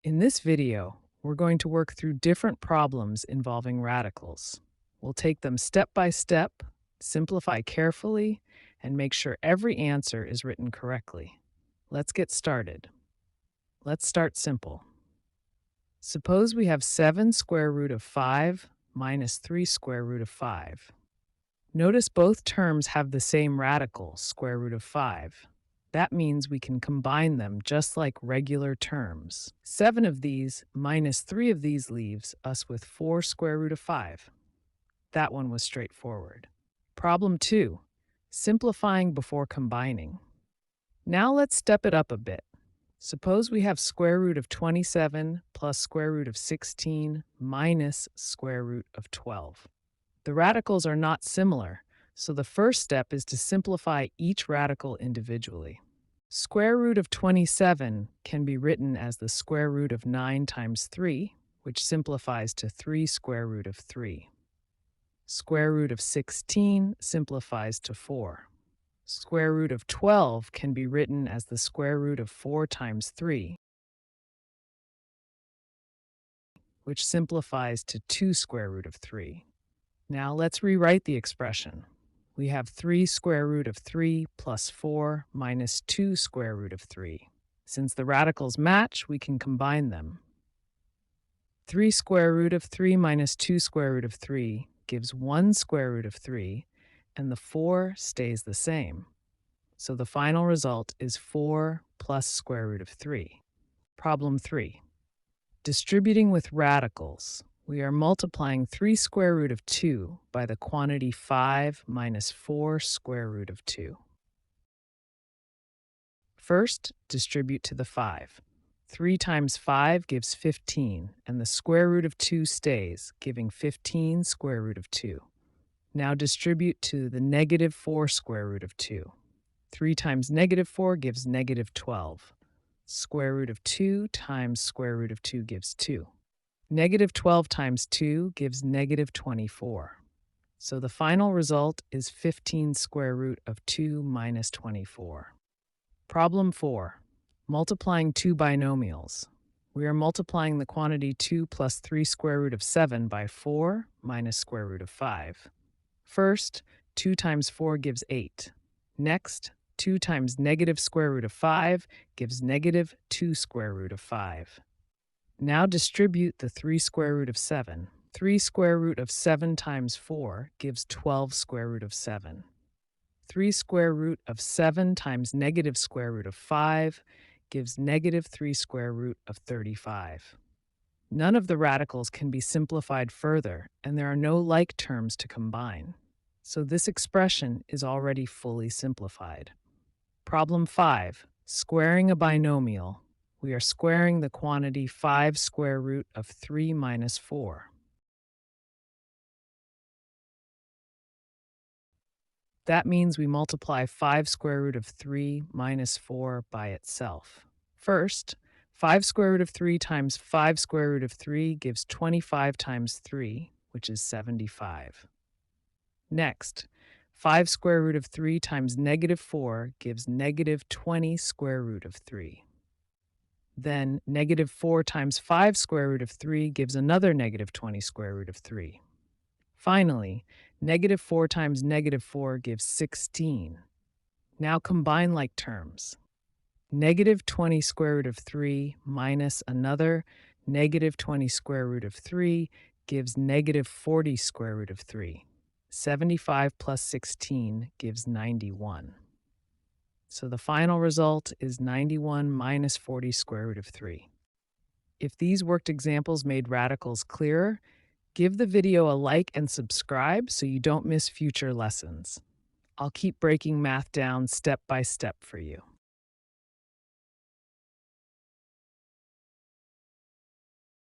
In this video, we're going to work through different problems involving radicals. We'll take them step by step, simplify carefully, and make sure every answer is written correctly. Let's get started. Let's start simple. Suppose we have 7 square root of 5 minus 3 square root of 5. Notice both terms have the same radical, square root of 5. That means we can combine them just like regular terms. 7 of these minus 3 of these leaves us with 4 square root of 5. That one was straightforward. Problem 2. Simplifying before combining. Now let's step it up a bit. Suppose we have square root of 27 plus square root of 16 minus square root of 12. The radicals are not similar, so the first step is to simplify each radical individually. Square root of 27 can be written as the square root of 9 times 3, which simplifies to 3 square root of 3. Square root of 16 simplifies to 4. Square root of 12 can be written as the square root of 4 times 3, which simplifies to 2 square root of 3. Now let's rewrite the expression. We have 3 square root of 3 plus 4 minus 2 square root of 3. Since the radicals match, we can combine them. 3 square root of 3 minus 2 square root of 3 gives 1 square root of 3, and the 4 stays the same. So the final result is 4 plus square root of 3. Problem 3. Distributing with radicals. We are multiplying 3 square root of 2 by the quantity 5 minus 4 square root of 2. First, distribute to the 5. 3 times 5 gives 15, and the square root of 2 stays, giving 15 square root of 2. Now distribute to the negative 4 square root of 2. 3 times negative 4 gives negative 12. Square root of 2 times square root of 2 gives 2. Negative 12 times 2 gives negative 24. So the final result is 15 square root of 2 minus 24. Problem 4. Multiplying two binomials. We are multiplying the quantity 2 plus 3 square root of 7 by 4 minus square root of 5. First, 2 times 4 gives 8. Next, 2 times negative square root of 5 gives negative 2 square root of 5. Now distribute the 3 square root of 7. 3 square root of 7 times 4 gives 12 square root of 7. 3 square root of 7 times negative square root of 5 gives negative 3 square root of 35. None of the radicals can be simplified further, and there are no like terms to combine. So this expression is already fully simplified. Problem 5. Squaring a binomial. We are squaring the quantity 5 square root of 3 minus 4. That means we multiply 5 square root of 3 minus 4 by itself. First, 5 square root of 3 times 5 square root of 3 gives 25 times 3, which is 75. Next, 5 square root of 3 times negative 4 gives negative 20 square root of 3. Then negative 4 times 5 square root of 3 gives another negative 20 square root of 3. Finally, negative 4 times negative 4 gives 16. Now combine like terms. Negative 20 square root of 3 minus another negative 20 square root of 3 gives negative 40 square root of 3. 75 plus 16 gives 91. So the final result is 91 minus 40 square root of 3. If these worked examples made radicals clearer, give the video a like and subscribe so you don't miss future lessons. I'll keep breaking math down step by step for you.